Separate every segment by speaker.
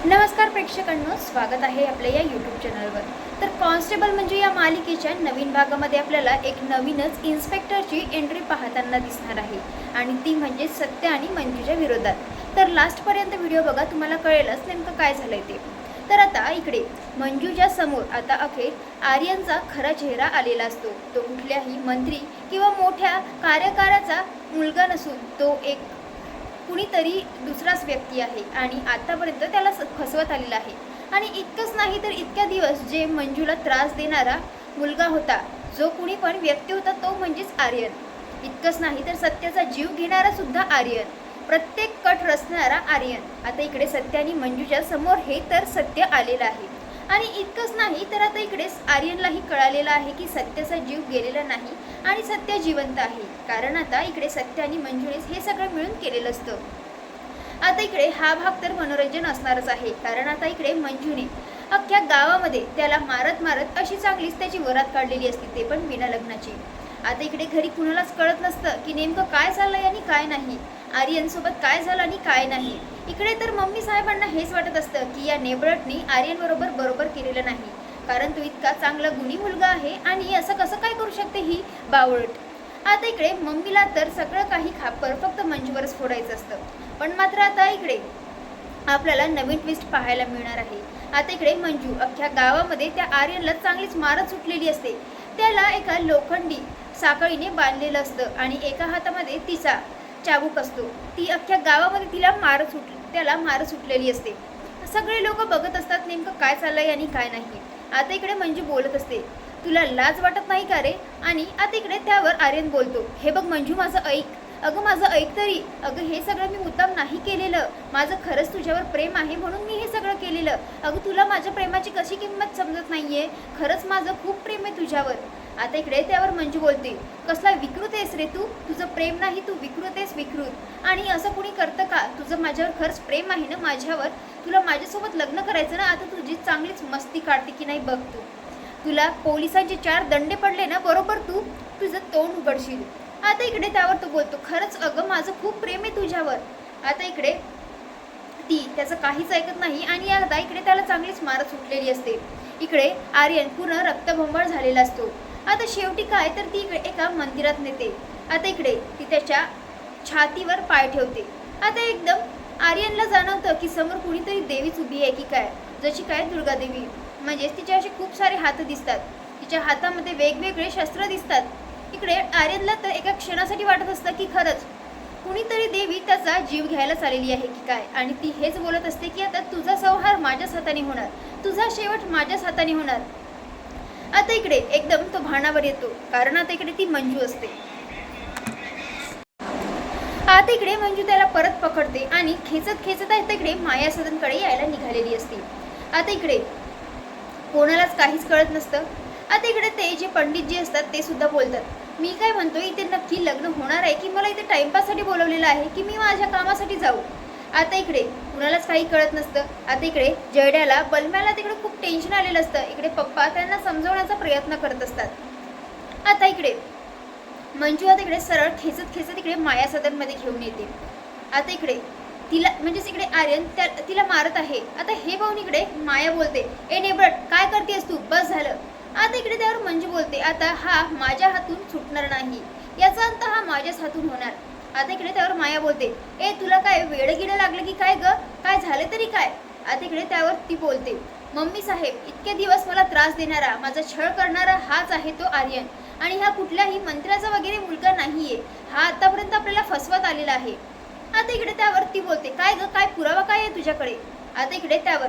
Speaker 1: नमस्कार प्रेक्षकांनो, स्वागत आहे आपल्या या यूट्यूब चॅनलवर। तर कॉन्स्टेबल म्हणजे या मालिकेच्या नवीन भागामध्ये आपल्याला एक नवीनच इन्स्पेक्टरची एंट्री पाहताना दिसणार आहे आणि ती म्हणजे सत्य आणि मंजूच्या विरोधात। तर लास्टपर्यंत व्हिडिओ बघा, तुम्हाला कळेलच नेमकं काय झालंय ते। तर आता इकडे मंजूच्या समोर आता अखेर आर्यनचा खरा चेहरा आलेला असतो। तो कुठल्याही मंत्री किंवा मोठ्या कार्यकाराचा मुलगा नसून तो एक कुणीतरी दुसराच व्यक्ती आहे आणि आतापर्यंत त्याला फसवत आलेला आहे। आणि इतकंच नाही तर इतक्या दिवस जे मंजूला त्रास देणारा मुलगा होता, जो कुणी पण व्यक्ती होता, तो म्हणजेच आर्यन। इतकंच नाही तर सत्याचा जीव घेणारा सुद्धा आर्यन, प्रत्येक कट रचणारा आर्यन। आता इकडे सत्य आणि मंजूच्या समोर हे तर सत्य आलेलं आहे। आणि इतकंच नाही तर आता इकडे आर्यनलाही कळालेलं आहे की सत्याचा जीव गेलेला नाही आणि सत्य जिवंत आहे, कारण आता इकडे सत्य आणि मंजूनेच हे सगळं मिळून केलेलं असतं। आता इकडे हा भाग तर मनोरंजन असणारच आहे, कारण आता इकडे मंजूने अख्ख्या गावामध्ये त्याला मारत मारत अशी चांगलीच त्याची वरात काढलेली असते, ते पण बिना लग्नाची। आता इकडे घरी कुणालाच कळत नसतं की नेमकं काय चाललंय आणि काय नाही, आर्यन सोबत काय झालं आणि काय नाही। इकडे तर मम्मी साहेबांना हेच वाटत असतं की या नेबळटनी आर्यन बरोबर केलेलं नाही, कारण तो इतका चांगला गुणी मुलगा आहे आणि असं कसं काय करू शकते ही बावळट। आता इकडे मम्मीला तर सगळं काही खापर फक्त मंजूवरच फोडायचं असतं, पण मात्र आता इकडे आपल्याला नवीन ट्विस्ट पाहायला मिळणार आहे। आता इकडे मंजू अख्ख्या गावामध्ये त्या आर्यनला चांगलीच मारत सुटलेली असते। त्याला एका लोखंडी साखळीने बांधलेलं असतं आणि एका हातामध्ये तिचा चाबूक असतो। ती अख्ख्या गावामध्ये त्याला मारत सुटलेली असते। सगळे लोक बघत असतात नेमकं काय चाललंय आणि काय नाही। आता इकडे मंजू बोलत असते, तुला लाज वाटत नाही का रे? आणि आता इकडे त्यावर आर्यन बोलतो, हे बघ मंजू, माझं ऐक, अगं माझं ऐक तरी, अगं हे सगळं मी मुद्दाम नाही केलेलं, माझं खरंच तुझ्यावर प्रेम आहे म्हणून मी हे सगळं केलेलं। अगं तुला माझ्या प्रेमाची कशी किंमत समजत नाहीये, खरंच माझं खूप प्रेम आहे तुझ्यावर। आता इकडे त्यावर मंजू बोलते, कसला विकृत आहेस रे तू, तुझं प्रेम नाही, तू विकृत आहेस, विकृत। आणि असं कुणी करतं का? तुझं माझ्यावर खरंच प्रेम आहे ना माझ्यावर, तुला माझ्यासोबत लग्न करायचं ना? आता तुझी चांगलीच मस्ती काढते की नाही बघ तू, तुला पोलिसांचे 4 दंडे पडले ना, बरोबर तू तुझं तोंड उघडशील। आता इकडे त्यावर तो बोलतो, खरंच अगं माझं खूप प्रेम आहे तुझ्यावर। आता इकडे ती त्याचं काहीच ऐकत नाही आणि आता इकडे त्याला चांगलीच मारत सुटलेली असते। इकडे आर्यन पूर्ण रक्तबंबाळ झालेला असतो। आता शेवटी काय तर ती इकडे एका मंदिरात नेते। आता इकडे ती त्याच्या छातीवर पाय ठेवते। आता एकदम आर्यनला जाणवतं की समोर कुणीतरी देवीच उभी आहे की काय, जशी काय दुर्गा देवी, म्हणजेच तिचे असे खूप सारे हात दिसतात, तिच्या हातामध्ये वेगवेगळे शस्त्र दिसतात। इकडे आर्यनला तर एका क्षणासाठी वाटत असतं की खरंच कुणीतरी देवी त्याचा जीव घ्यायला चाललेली आहे की काय, आणि ती हेच बोलत असते की आता तुझा संहार माझ्याच हाताने होणार, तुझा शेवट माझ्याच हाताने होणार। आता इकडे एकदम तो भानावर येतो, कारण आता इकडे ती मंजू असते। आता इकडे मंजू त्याला परत पकडते आणि खेचत आता इकडे माया सदनकडे यायला निघालेली असते। आता इकडे कोणालाच काहीच कळत नसतं। आता इकडे ते जे पंडित जी असतात ते सुद्धा बोलतात, मी काय म्हणतोय, इथे नक्की लग्न होणार आहे की मला इथे टाइमपाससाठी बोलवलेलं आहे की मी माझ्या कामासाठी जाऊ? आता इकडे कुणालाच काही कळत नसतं। आता इकडे जयड्याला बलम्याला तिकडे खूप टेन्शन आलेलं असतं। इकडे पप्पा त्यांना समजवण्याचा प्रयत्न करत असतात। आता इकडे मंजू आता इकडे सरळ खेचत इकडे माया सदनमध्ये घेऊन येते। आता इकडे तिला म्हणजेच इकडे आर्यन तिला मारत आहे। आता हे पाहून इकडे माया बोलते, ए नेबट, काय करतेस तू, बस झालं। आता इकडे त्यावर मंजू बोलते, आता हा माझ्या हातून सुटणार नाही, याचा अंत हा माझ्याच हातून होणार। आता इकडे त्यावर माया बोलते, ए तुला काय वेळ गिळं लागलं की काय ग, काय झालं तरी काय? आता इकडे त्यावर ती बोलते, मम्मी साहेब, इतके दिवस मला त्रास देणारा, माझा छळ करणारा हाच आहे तो आर्यन, आणि हा कुठल्याही मंत्र्याचा वगैरे मुलगा नाहीये, हा आतापर्यंत आपल्याला फसवत आलेला आहे। आता इकडे त्यावर ती बोलते, काय ग, काय पुरावा काय आहे तुझ्याकडे? आता इकडे त्यावर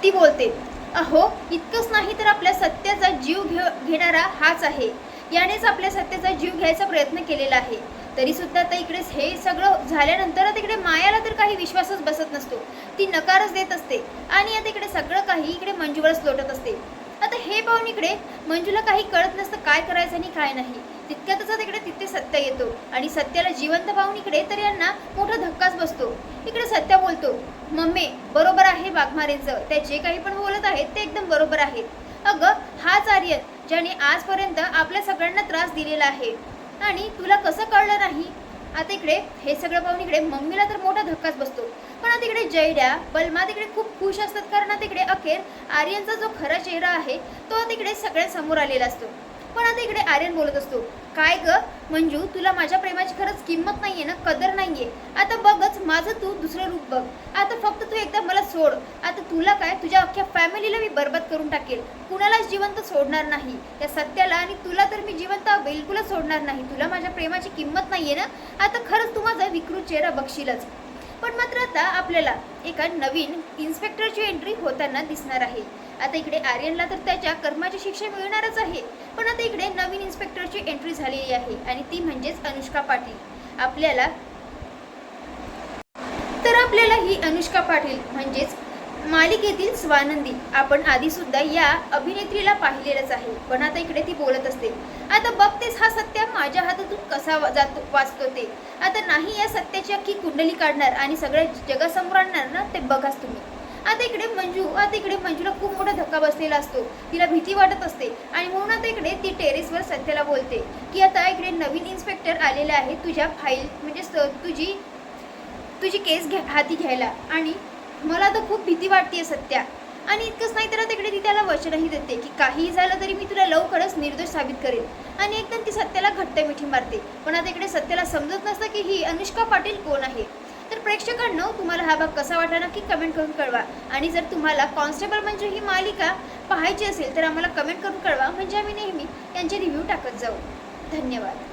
Speaker 1: ती बोलते, अहो इतकंच नाही तर आपल्या सत्याचा जीव घेणारा हाच आहे, यानेच आपल्या सत्याचा जीव घ्यायचा प्रयत्न केलेला आहे। तरी सुद्धा आता इकडे हे सगळं झाल्यानंतर आता इकडे मायाला तर काही विश्वासच बसत नसतो, ती नकारच देत असते आणि आता इकडे सगळं काही इकडे मंजूवरच लोटत असते। आता हे पाहून इकडे मंजूला काही कळत नसतं काय करायचं आणि काय नाही। तितक्यातच तिकडे तिथे सत्य येतो आणि सत्याला जिवंत पाहून इकडे तर यांना मोठा धक्काच बसतो। इकडे सत्य बोलतो, मम्मी बरोबर आहे वाघमारेंचं, ते जे काही पण बोलत आहेत ते एकदम बरोबर आहेत। अगं हाच आर्यन ज्याने आजपर्यंत आपल्या सगळ्यांना त्रास दिलेला आहे, आणि तुला कसं कळलं नाही? आता इकडे हे सगळं पाहून इकडे मम्मीला तर मोठा धक्काच बसतो। पण आता तिकडे जयड्या बलमा तिकडे खूप खुश असतात, कारण तिकडे अखेर आर्यनचा जो खरा चेहरा आहे तो तिकडे सगळ्यांसमोर आलेला असतो. पण आता इकडे आर्यन बोलत असतो, काय ग मंजू, तुला माझ्या प्रेमाची खरंच किंमत नाहीये ना, कदर नाहीये. आता बघच माझं तू दुसरं रूप बघ. आता फक्त तू एकदा मला सोड. आता तुला काय, तुझ्या अख्ख्या फॅमिलीला मी बरबाद करून टाकेल. कुणालाच जिवंत सोडणार नाही. या सत्याला आणि तुला तर मी जिवंत बिलकुलच सोडणार नाही. तुला माझ्या प्रेमाची किंमत नाहीये ना, आता खरंच तू माझा विकृत चेहरा बघशीलच. पण मात्र आता आपल्याला एका नवीन इन्स्पेक्टरची एंट्री होताना दिसणार आहे. आता इकडे आर्यनला तर त्याच्या कर्माची शिक्षा मिळणारच आहे, पण आता इकडे नवीन इन्स्पेक्टरची एंट्री झालेली आहे आणि ती म्हणजेच अनुष्का पाटील. आपल्याला ही अनुष्का पाटील म्हणजेच मालिकेतील स्वानंदी आपण आधी सुद्धा या अभिनेत्रीला पाहिलेलंच आहे. पण आता इकडे ती बोलत असते, आता बघतेस हा सत्य माझ्या हातातून कसा वाचतो ते. आता नाही या सत्याची अख्खी कुंडली काढणार आणि सगळ्या जगासमोर आणणार ना, ते बघाच तुम्ही. आता इकडे मंजूला खूप मोठा धक्का बसलेला असतो. तिला भीती वाटत असते आणि म्हणून आता इकडे ती टेरेसवर सत्याला बोलते की आता इकडे नवीन इन्स्पेक्टर आलेला आहे तुझ्या फाईल म्हणजे तुझी केस हाती घ्यायला, आणि मला तर खूप भीती वाटते सत्या. आणि इतकंच नाही तर तिकडे ती त्याला वचनही देते की काहीही झालं तरी मी तुला लवकरच निर्दोष साबित करेन. आणि एकदम ती सत्याला घट्ट मिठी मारते. पण आता इकडे सत्याला समजत नसतं की ही अनुष्का पाटील कोण आहे. तर प्रेक्षकांनो, तुम्हाला हा भाग कसा वाटला नक्की कमेंट करून कळवा. आणि जर तुम्हाला कॉन्स्टेबल म्हणजे ही मालिका पाहायची असेल तर आम्हाला कमेंट करून कळवा, म्हणजे आम्ही नेहमी यांचे रिव्ह्यू टाकत जाऊ. धन्यवाद.